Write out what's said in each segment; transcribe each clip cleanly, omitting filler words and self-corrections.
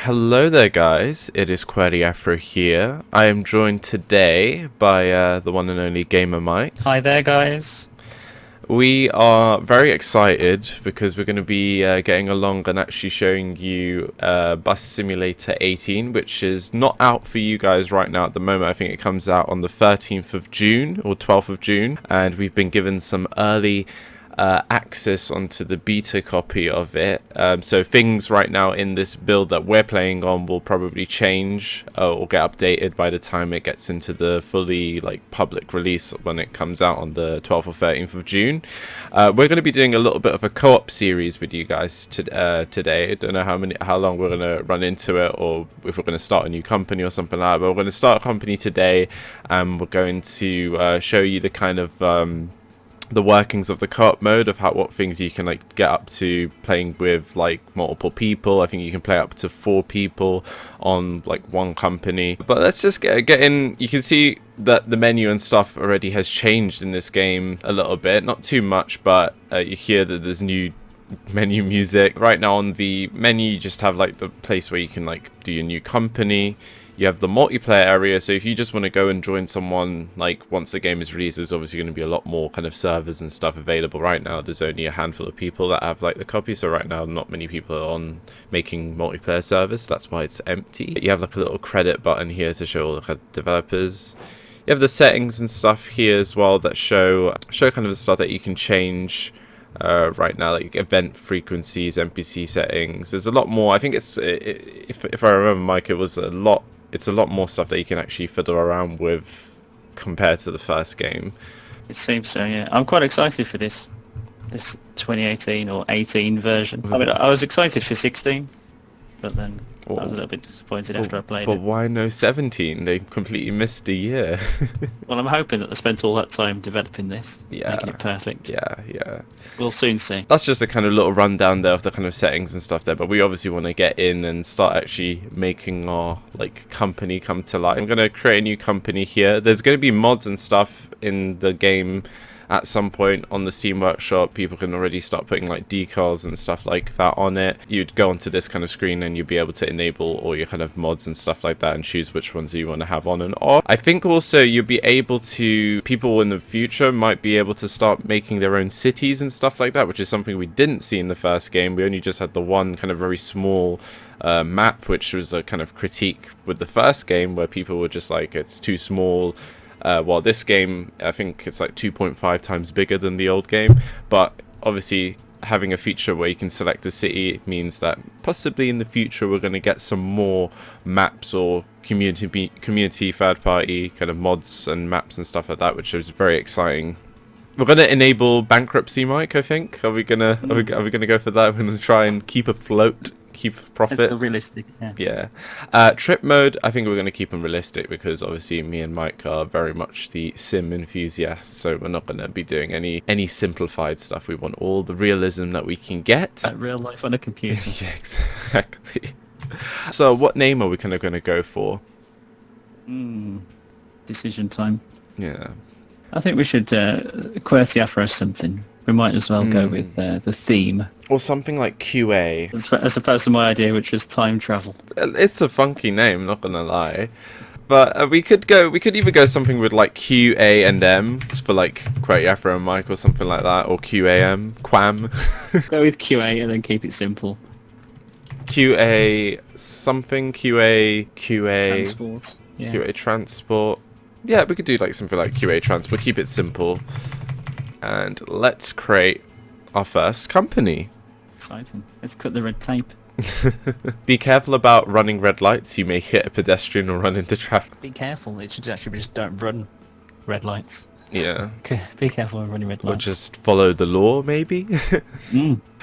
Hello there guys, it is Qwerty Afro here. I am joined today by the one and only GamerMike. Hi there guys. We are very excited because we're going to be getting along and actually showing you Bus Simulator 18, which is not out for you guys right now at the moment. I think it comes out on the 13th of June or 12th of June, and we've been given some early access onto the beta copy of it, so things right now in this build that we're playing on will probably change or get updated by the time it gets into the fully public release when it comes out on the 12th or 13th of June. We're going to be doing a little bit of a co-op series with you guys today. I don't know how long we're going to run into it, or if we're going to start a new company or something like that, but we're going to start a company today, and we're going to show you the kind of the workings of the co-op mode, of what things you can get up to playing with multiple people. I think you can play up to 4 people on one company. But let's just get in. You can see that the menu and stuff already has changed in this game a little bit, not too much, but you hear that there's new menu music. Right now on the menu you just have the place where you can do your new company. You have the multiplayer area, so if you just want to go and join someone, once the game is released, there's obviously going to be a lot more kind of servers and stuff available. Right now, there's only a handful of people that have the copy, so right now, not many people are on making multiplayer servers. That's why it's empty. You have a little credit button here to show all the developers. You have the settings and stuff here as well that show kind of the stuff that you can change. Right now, event frequencies, NPC settings. There's a lot more. I think if I remember, Mike, it's a lot more stuff that you can actually fiddle around with compared to the first game. It seems so, yeah. I'm quite excited for this 2018 or 18 version. I mean, I was excited for 16, but then I was a little bit disappointed after I played it. But why no 17? They completely missed a year. Well, I'm hoping that they spent all that time developing this, making it perfect. Yeah. We'll soon see. That's just a kind of little rundown there of the kind of settings and stuff there, but we obviously want to get in and start actually making our company come to life. I'm going to create a new company here. There's going to be mods and stuff in the game at some point on the Steam Workshop. People can already start putting decals and stuff like that on it. You'd go onto this kind of screen and you'd be able to enable all your kind of mods and stuff like that and choose which ones you want to have on and off. I think also you'll be able to, people in the future might be able to start making their own cities and stuff like that, which is something we didn't see in the first game. We only just had the one kind of very small map, which was a kind of critique with the first game where people were just it's too small. While this game, I think it's 2.5 times bigger than the old game, but obviously having a feature where you can select a city means that possibly in the future we're going to get some more maps or community third-party kind of mods and maps and stuff like that, which is very exciting. We're going to enable bankruptcy, Mike, I think. Are we gonna go for that? We're going to try and keep afloat. Keep profit. It's realistic, yeah. Trip mode, I think we're going to keep them realistic because obviously me and Mike are very much the sim enthusiasts, so we're not going to be doing any simplified stuff. We want all the realism that we can get. Real life on a computer. Yeah, exactly. So what name are we kind of going to go for? Decision time. Yeah. I think we should QWERTY Afro something. We might as well go with the theme. Or something like QA. As opposed to my idea, which was time travel. It's a funky name, not gonna lie. But we could either go something with QA and M for QWERTY Afro and Mike or something like that, or QAM, Quam. Go with QA and then keep it simple. QA something, QA Transport. Yeah. QA transport. Yeah, we could do something like QA transport. Keep it simple. And let's create our first company. Exciting. Let's cut the red tape. Be careful about running red lights. You may hit a pedestrian or run into traffic. Be careful. It should actually be just don't run red lights. Yeah. Be careful when running red lights. Or just follow the law, maybe?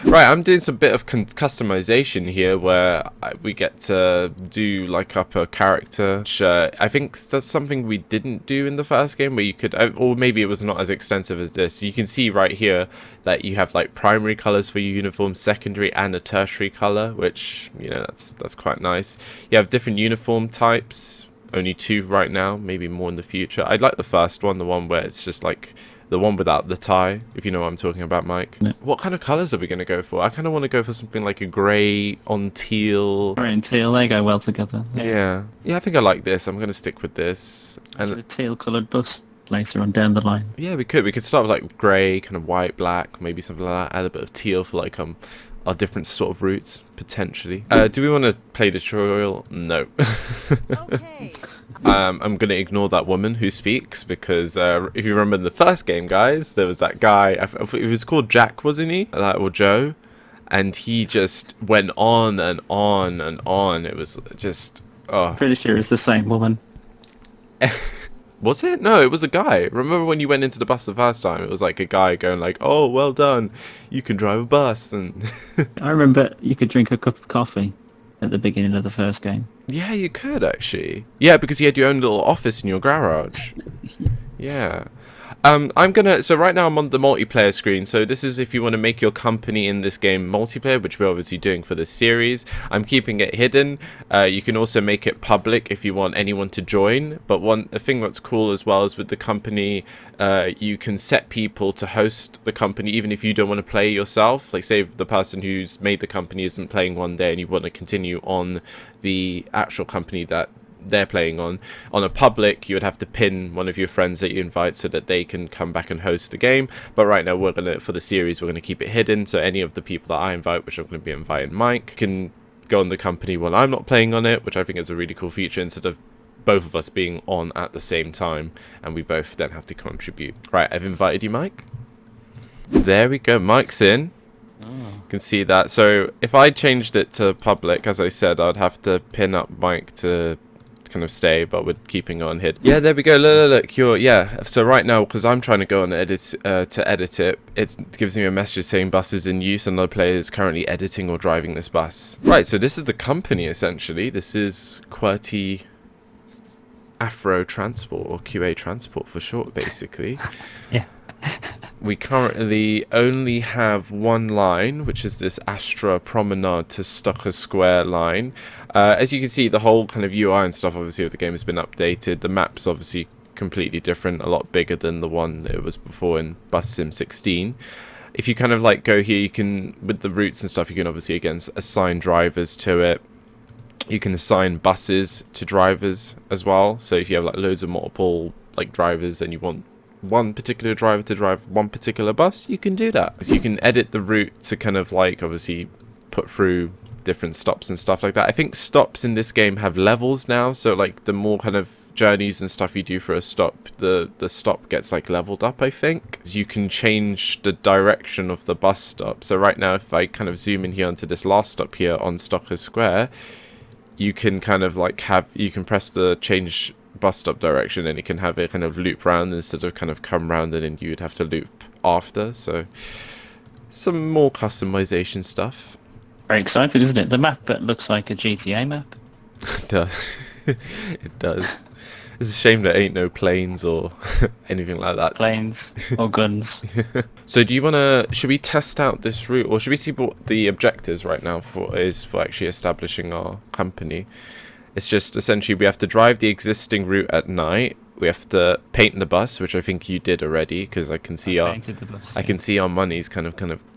Right, I'm doing some bit of customization here where we get to do up a character, which I think that's something we didn't do in the first game, where you could, or maybe it was not as extensive as this. You can see right here that you have primary colors for your uniform, secondary and a tertiary color, which, that's quite nice. You have different uniform types. Only 2 right now, maybe more in the future. I like the first one, the one where it's just The one without the tie, if you know what I'm talking about, Mike. Yeah. What kind of colours are we going to go for? I kind of want to go for something like a grey on teal. Grey and teal, they go well together. Yeah, I think I like this. I'm going to stick with this. And a teal-coloured bus later on down the line. Yeah, we could start with like grey, kind of white, black, maybe something like that. Add a bit of teal for like our different sort of routes, potentially. Do we want to play the tutorial? No. Okay. I'm going to ignore that woman who speaks because if you remember in the first game, guys, there was that guy, it was called Jack, wasn't he? Or Joe? And he just went on and on and on. It was just... Oh. Pretty sure it's the same woman. Was it? No, it was a guy. Remember when you went into the bus the first time? It was like a guy going like, oh, well done. You can drive a bus. And I remember you could drink a cup of coffee at the beginning of the first game. yeah, you could actually. Yeah, because you had your own little office in your garage. Yeah. So right now I'm on the multiplayer screen. So this is if you want to make your company in this game multiplayer, which we're obviously doing for this series. I'm keeping it hidden. You can also make it public if you want anyone to join. But a thing that's cool as well is with the company, you can set people to host the company even if you don't want to play yourself. Like say if the person who's made the company isn't playing one day and you want to continue on the actual company that they're playing on a public, you would have to pin one of your friends that you invite so that they can come back and host the game. But right now for the series we're gonna keep it hidden, so any of the people that I invite, which I'm going to be inviting Mike, can go on the company when I'm not playing on it, which I think is a really cool feature instead of both of us being on at the same time and we both then have to contribute. Right, I've invited you, Mike. There we go, Mike's in. You can see that. So if I changed it to public, as I said, I'd have to pin up Mike to kind of stay, but we're keeping it on hid. Yeah, there we go. Look, so right now, because I'm trying to go on to edit it, it gives me a message saying bus is in use and another player is currently editing or driving this bus. Right, so this is the company essentially. This is Qwerty Afro Transport, or QA Transport for short, basically. Yeah. We currently only have one line, which is this Astra Promenade to Stocker Square line. As you can see, the whole kind of UI and stuff, obviously, of the game has been updated. The map's obviously completely different, a lot bigger than the one that it was before in Bus Sim 16. If you kind of like go here, you can, with the routes and stuff, you can obviously, again, assign drivers to it. You can assign buses to drivers as well. So if you have like loads of multiple like drivers and you want one particular driver to drive one particular bus, you can do that. So you can edit the route to kind of like obviously put through different stops and stuff like that. I think stops in this game have levels now, so like the more kind of journeys and stuff you do for a stop, the stop gets like leveled up, I think. You can change the direction of the bus stop. So right now if I kind of zoom in here onto this last stop here on Stocker Square, you can kind of like you can press the change bus stop direction and it can have it kind of loop round instead of kind of come round and then you'd have to loop after. So some more customization stuff. Very excited, isn't it? The map looks like a GTA map. It does. It does. It's a shame there ain't no planes or anything like that. Planes or guns. So do you want to, should we test out this route, or should we see what the objectives right now for actually establishing our company? It's just essentially we have to drive the existing route at night. We have to paint the bus, which I think you did already, because I can see I can see our money's kind of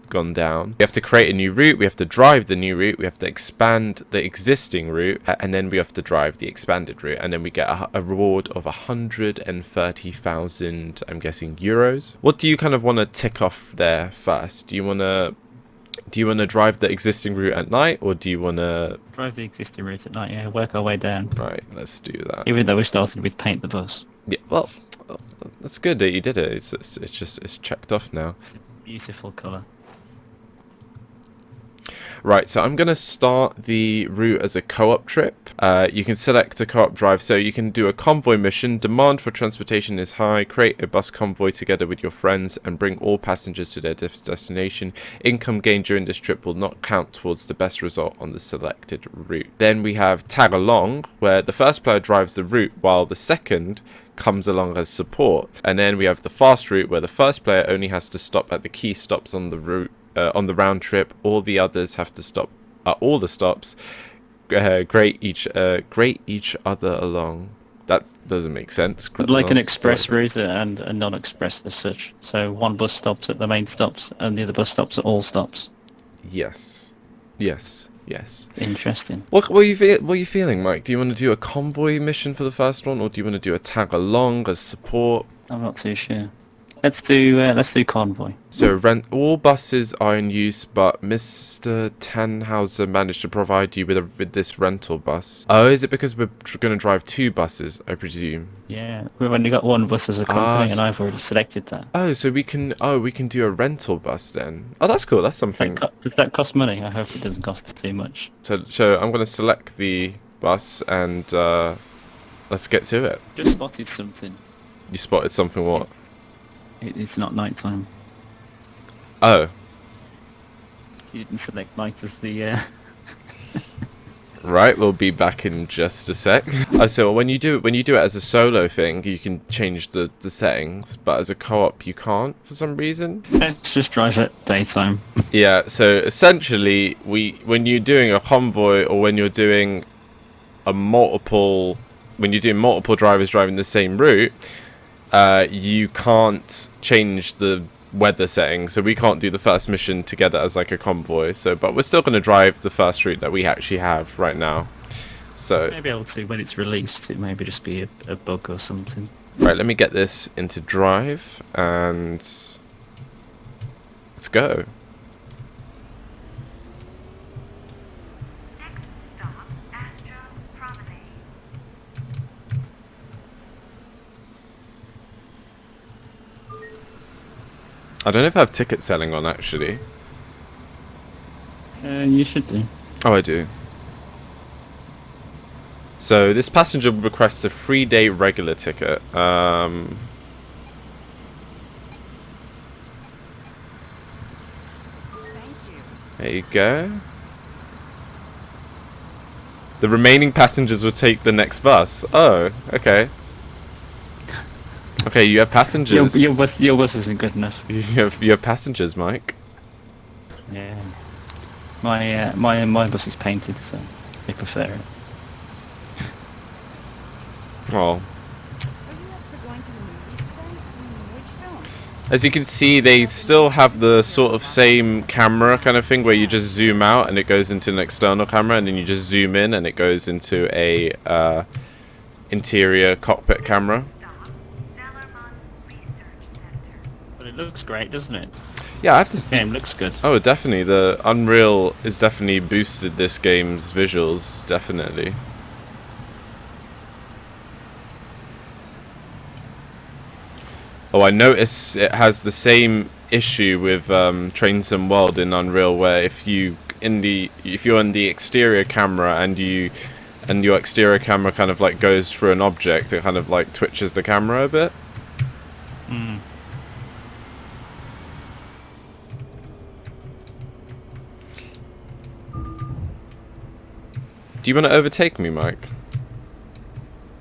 gone down. We have to create a new route, we have to drive the new route, we have to expand the existing route, and then we have to drive the expanded route, and then we get a reward of 130,000, I'm guessing, euros. What do you kind of want to tick off there first? Do you want to drive the existing route at night, or do you want to drive the existing route at night? Yeah, work our way down. Right, let's do that. Even though we started with paint the bus. Yeah, well, that's good that you did it. It's checked off now. It's a beautiful colour. Right, so I'm going to start the route as a co-op trip. You can select a co-op drive, so you can do a convoy mission. Demand for transportation is high. Create a bus convoy together with your friends and bring all passengers to their destination. Income gained during this trip will not count towards the best result on the selected route. Then we have tag along, where the first player drives the route while the second comes along as support. And then we have the fast route, where the first player only has to stop at the key stops on the route. On the round trip, all the others have to stop at all the stops. Grate each other along That doesn't make sense. Like an express route and a non-express as such. So one bus stops at the main stops and the other bus stops at all stops. Yes. Yes. Yes. Interesting. What are you feeling, Mike? Do you want to do a convoy mission for the first one, or do you want to do a tag along as support? I'm not too sure. Let's do convoy. So all buses are in use, but Mr. Tannhauser managed to provide you with this rental bus. Oh, is it because we're going to drive 2 buses, I presume? Yeah, we've only got 1 bus as a company, and I've already selected that. Oh, so we can do a rental bus then. Oh, that's cool. That's something. Does that cost money? I hope it doesn't cost too much. So I'm going to select the bus and let's get to it. Just spotted something. You spotted something? What? It's not nighttime. Oh. You didn't select night as the. Right, we'll be back in just a sec. So when you do it as a solo thing, you can change the settings, but as a co-op you can't for some reason. Let's just drive at daytime. Yeah. So essentially, when you're doing a convoy or when you're doing multiple drivers driving the same route. You can't change the weather settings, so we can't do the first mission together as like a convoy. But we're still going to drive the first route that we actually have right now. So maybe able to when it's released. It maybe just be a bug or something. Right, let me get this into drive and let's go. I don't know if I have ticket selling on, actually. You should do. Oh, I do. So, this passenger requests a 3-day regular ticket. There you go. The remaining passengers will take the next bus. Oh, okay. Okay, you have passengers. Your bus isn't good enough. You have passengers, Mike. Yeah. My bus is painted, so I prefer it. Well, as you can see, they still have the sort of same camera kind of thing where you just zoom out and it goes into an external camera, and then you just zoom in and it goes into a interior cockpit camera. But it looks great, doesn't it? Yeah, I have to. This game looks good. Oh, definitely. The Unreal is definitely boosted this game's visuals, definitely. Oh, I notice it has the same issue with Train Sim World in Unreal, where if you're in the exterior camera and your exterior camera kind of like goes through an object, it kind of like twitches the camera a bit. Mm. Do you want to overtake me, Mike?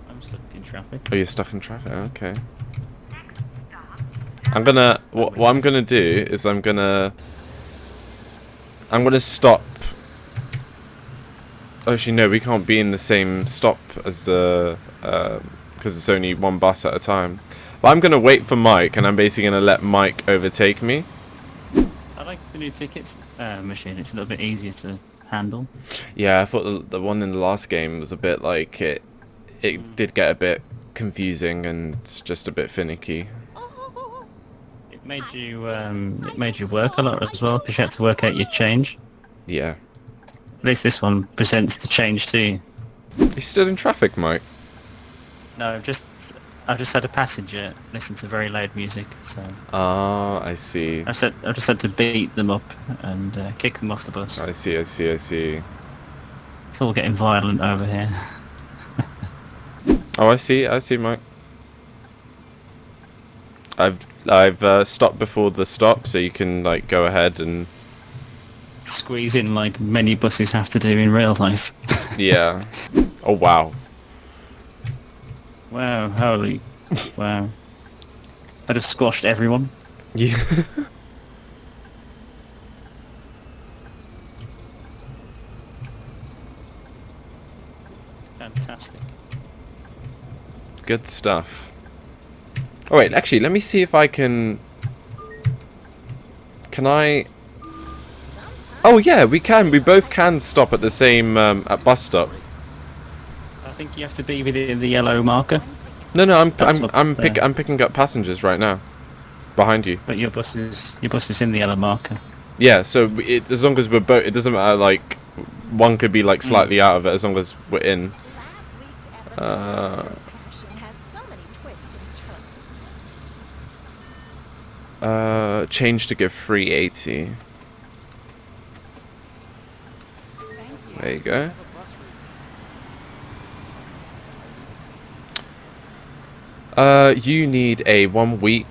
I'm stuck in traffic. Oh, you're stuck in traffic? Okay. I'm gonna... What I'm gonna do is I'm gonna stop... Actually, no, we can't be in the same stop as the... because it's only one bus at a time. But I'm gonna wait for Mike, and I'm basically gonna let Mike overtake me. I like the new tickets machine. It's a little bit easier to handle. Yeah, I thought the one in the last game was a bit like it did get a bit confusing and just a bit finicky. It made you work a lot as well because you had to work out your change. Yeah. At least this one presents the change to you. You stood in traffic, Mike. No, I've just had a passenger listen to very loud music, so. Ah, I see. I've just had to beat them up and kick them off the bus. I see. It's all getting violent over here. Oh, I see, Mike. I've stopped before the stop, so you can like go ahead and squeeze in like many buses have to do in real life. Yeah. Oh wow. Wow, holy... wow. I'd have squashed everyone. Yeah. Fantastic. Good stuff. Oh wait, actually, let me see if I can... Can I... Oh yeah, we can. We both can stop at the same at bus stop. I think you have to be within the yellow marker. No, I'm picking up passengers right now, behind you. But your bus is in the yellow marker. Yeah, so as long as we're both, it doesn't matter. Like, one could be like slightly out of it as long as we're in. Change to give 380. There you go. You need a 1 week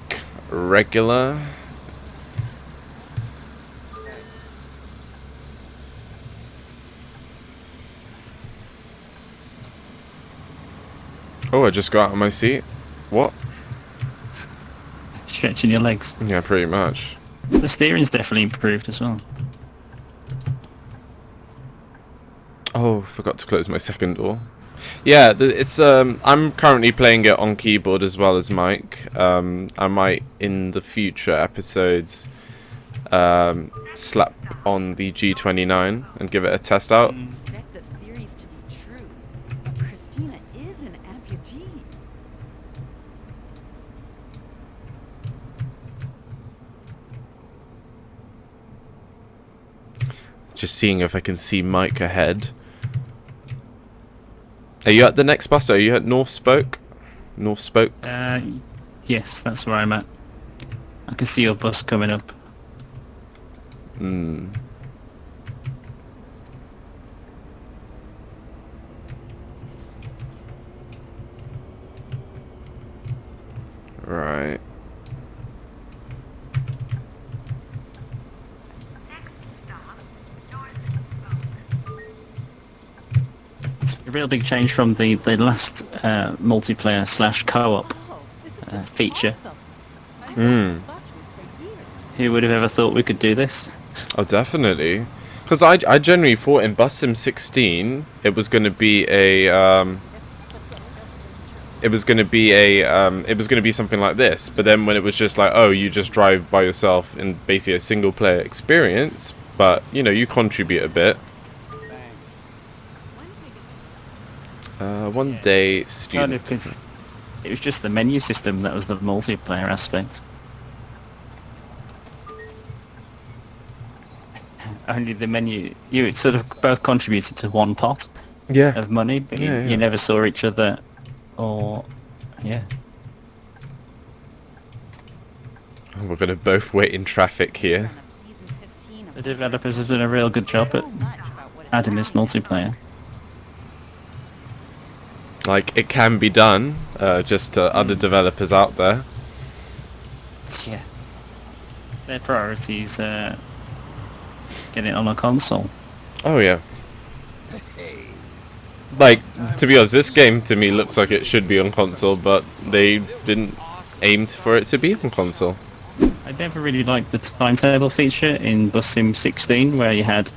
regular. Oh, I just got out of my seat. What? Stretching your legs. Yeah, pretty much. The steering's definitely improved as well. Oh, forgot to close my second door. Yeah, it's I'm currently playing it on keyboard as well as mic. I might in the future episodes slap on the G29 and give it a test out. Just seeing if I can see Mike ahead. Are you at the next bus? Are you at North Spoke? North Spoke? Yes, that's where I'm at. I can see your bus coming up. Hmm. Right. It's a real big change from the last multiplayer / co-op feature. Hmm. Who would have ever thought we could do this? Oh, definitely. Because I generally thought in Bus Sim 16 it was going to be a it was going to be something like this. But then when it was just like, oh, you just drive by yourself in basically a single player experience, but you know, you contribute a bit. 1 day student. Kind of, 'cause it was just the menu system that was the multiplayer aspect. Only the menu, you sort of both contributed to one pot of money, but you never saw each other, or Oh, we're gonna both wait in traffic here. The developers have done a real good job at adding this multiplayer. Like, it can be done, just to other developers out there. Yeah. Their priorities get it on a console. Oh yeah. Like, to be honest, this game to me looks like it should be on console, but they didn't aim for it to be on console. I never really liked the timetable feature in Bus Sim 16, where you had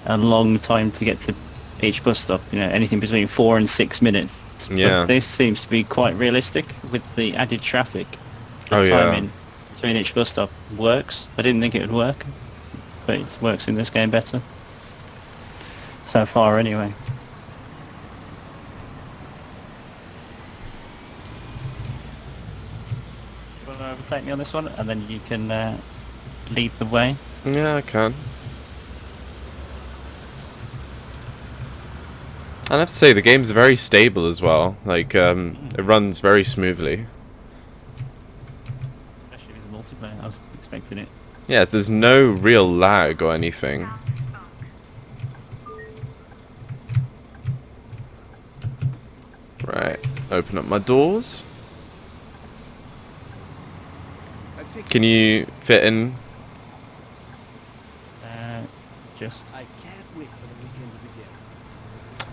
a long time to get to each bus stop, you know, anything between 4 and 6 minutes. Yeah. But this seems to be quite realistic with the added traffic. The Oh, yeah. timing between each bus stop works. I didn't think it would work, but it works in this game better. So far, anyway. Do you want to overtake me on this one, and then you can lead the way? Yeah, I can. I have to say, the game's very stable as well. Like, it runs very smoothly. Especially with the multiplayer, I was expecting it. Yeah, there's no real lag or anything. Right, open up my doors. Can you fit in? Just.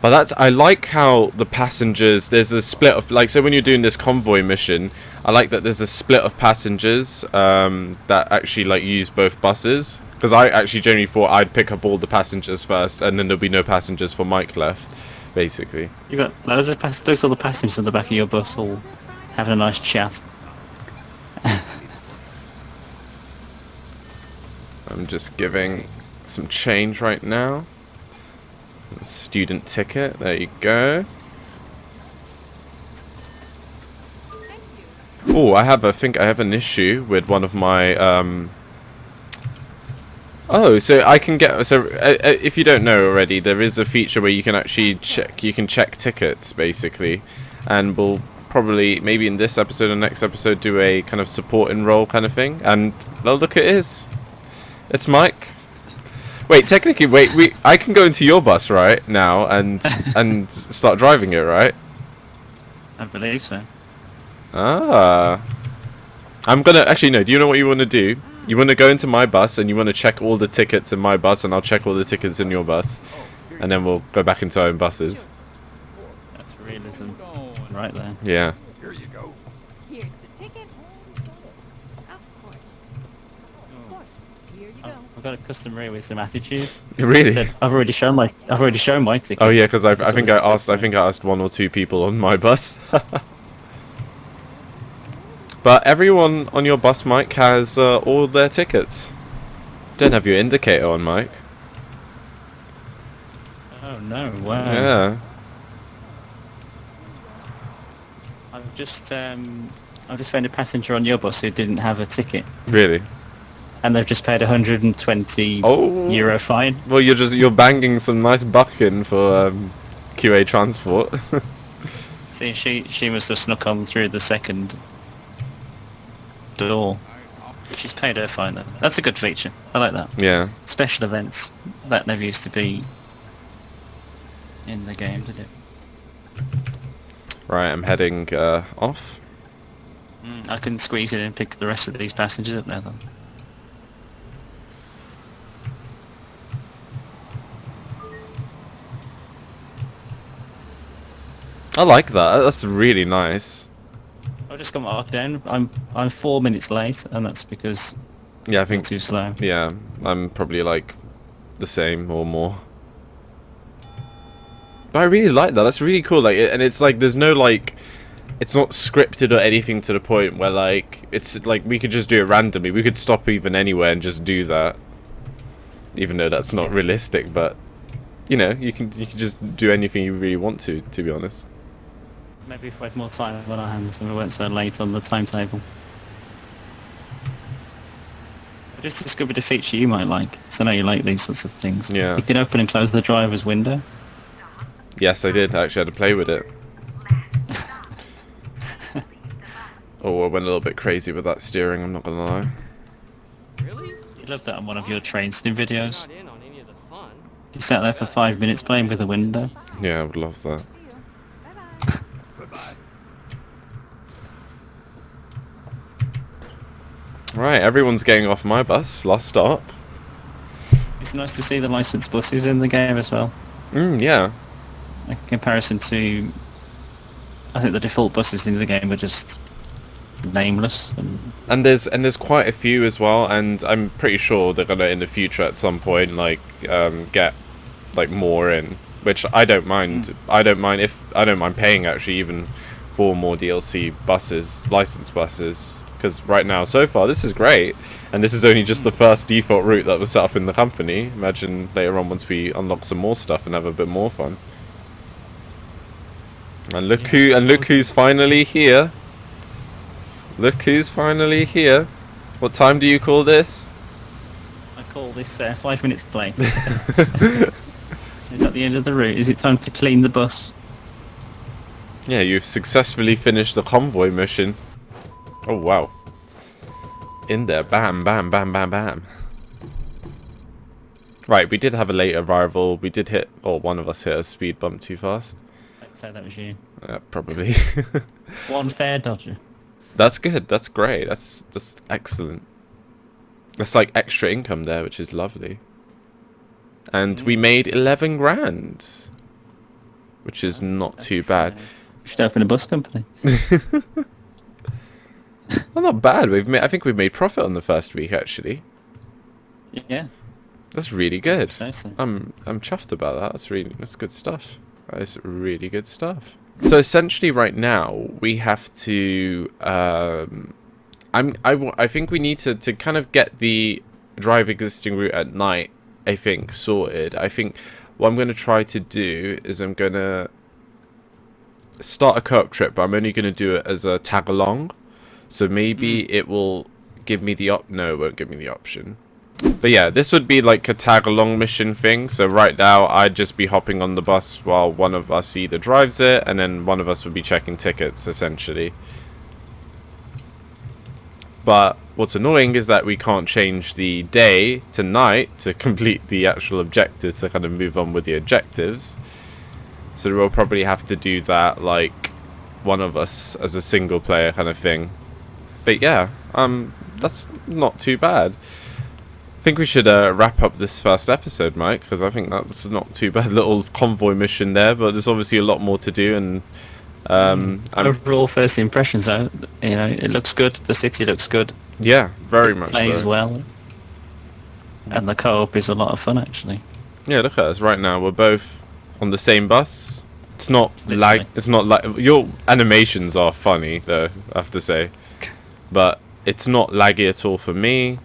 But that's, I like how the passengers, there's a split of, like, so when you're doing this convoy mission, I like that there's a split of passengers that actually, like, use both buses. Because I actually generally thought I'd pick up all the passengers first, and then there'll be no passengers for Mike left. basically. You got loads of those other passengers in the back of your bus all having a nice chat. I'm just giving some change right now. Student ticket, there you go. Oh, I think I have an issue with one of my Oh, so I can get if you don't know already, there is a feature where you can actually check tickets basically, and we'll probably maybe in this episode or next episode do a kind of support and role kind of thing. And well, look, it is. It's Mike. Wait, technically, I can go into your bus right now and start driving it, right? I believe so. Ah. I'm gonna actually no. Do you know what you want to do? You want to go into my bus and you want to check all the tickets in my bus, and I'll check all the tickets in your bus, and then we'll go back into our own buses. That's realism, right there. Yeah. Here you go. Here's the ticket. Of course. Of course. Here you go. I've got a customer with some attitude. Really? He said, I've already shown my ticket. Oh yeah, because I That's think what I he said to me. asked 1 or 2 people on my bus. But everyone on your bus, Mike, has all their tickets. Don't have your indicator on, Mike. Oh no! Wow. Yeah. I've just found a passenger on your bus who didn't have a ticket, Really? and they've just paid 120 Oh. euro fine. Well, you're banging some nice buck in for QA transport. See, she must have snuck on through the second door. She's paid her fine though. That's a good feature. I like that. Yeah. Special events that never used to be in the game, did it? Right, I'm heading off. I can squeeze in and pick the rest of these passengers up now then. I like that. That's really nice. I've just got marked down. I'm 4 minutes late, and that's because Yeah, I I'm think. too slow. Yeah, I'm probably like the same or more. But I really like that. That's really cool. Like, and it's like there's no like, it's not scripted or anything to the point where like it's like we could just do it randomly. We could stop even anywhere and just do that. Even though that's not realistic, but you know, you can just do anything you really want to be honest. Maybe if we had more time on our hands and we weren't so late on the timetable. I just discovered a feature you might like, so I know you like these sorts of things. Yeah. You can open and close the driver's window. Yes, I did. I actually had to play with it. Oh, I went a little bit crazy with that steering, I'm not gonna lie. You love that on one of your train sim videos. You sat there for 5 minutes playing with the window. Yeah, I would love that. Bye-bye. Right, everyone's getting off my bus. Last stop. It's nice to see the licensed buses in the game as well. Yeah. In comparison to, I think the default buses in the game are just nameless. And there's quite a few as well, and I'm pretty sure they're gonna in the future at some point like get like more in, which I don't mind. I don't mind paying actually even for more DLC buses, licensed buses, because right now so far this is great, and this is only just the first default route that was set up in the company. Imagine later on once we unlock some more stuff and have a bit more fun. And look who's finally here. Look who's finally here. What time do you call this? I call this 5 minutes late. Is that the end of the route? Is it time to clean the bus? Yeah, you've successfully finished the convoy mission. Oh wow. In there, bam, bam, bam, bam, bam. Right, we did have a late arrival. We did hit, or one of us hit a speed bump too fast. I'd say that was you. Probably. One fare dodger. That's good. That's great. That's excellent. That's like extra income there, which is lovely. And we made 11 grand, which is not too bad. We should open a bus company. Well, not bad. I think we've made profit on the first week actually. Yeah. That's really good. So. I'm chuffed about that. That's good stuff. That's really good stuff. So essentially right now we have to I think we need to kind of get the drive existing route at night, I think, sorted. I think what I'm going to try to do is I'm going to start a co-op trip, but I'm only going to do it as a tag along. So maybe it will give me the no, it won't give me the option. But yeah, this would be like a tag along mission thing. So right now I'd just be hopping on the bus while one of us either drives it, and then one of us would be checking tickets essentially. But what's annoying is that we can't change the day to night to complete the actual objective, to kind of move on with the objectives. So we'll probably have to do that like one of us as a single player kind of thing. But yeah, that's not too bad. I think we should wrap up this first episode, Mike, because I think that's not too bad. Little convoy mission there, but there's obviously a lot more to do. And overall, first impressions, though, you know, it looks good. The city looks good. Yeah, very much plays so. well, and the co-op is a lot of fun, actually. Yeah, look at us right now. We're both on the same bus. It's not Literally. it's not like your animations are funny, though, I have to say, but it's not laggy at all for me.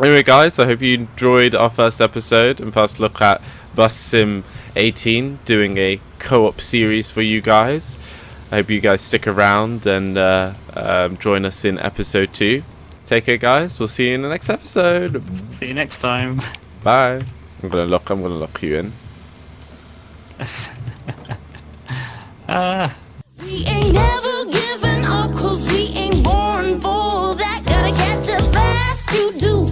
Anyway, guys, I hope you enjoyed our first episode and first look at Bus Sim 18, doing a co-op series for you guys. I hope you guys stick around and join us in episode 2. Take care, guys. We'll see you in the next episode. See you next time. Bye. I'm gonna lock you in. We ain't never giving up, 'cause we ain't born for that. Gotta catch us fast to do.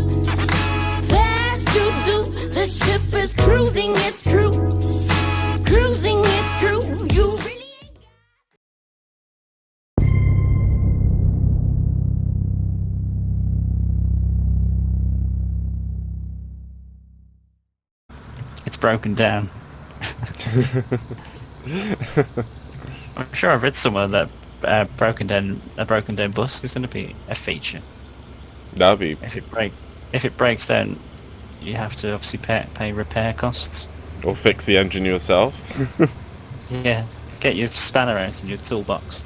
Fast to do. The ship is cruising, it's true. Cruising, it's true. You really ain't It's broken down. I'm sure I've read somewhere that a broken down bus is going to be a feature. That'll be. If it breaks down, you have to obviously pay repair costs. Or fix the engine yourself. Yeah, get your spanner out in your toolbox.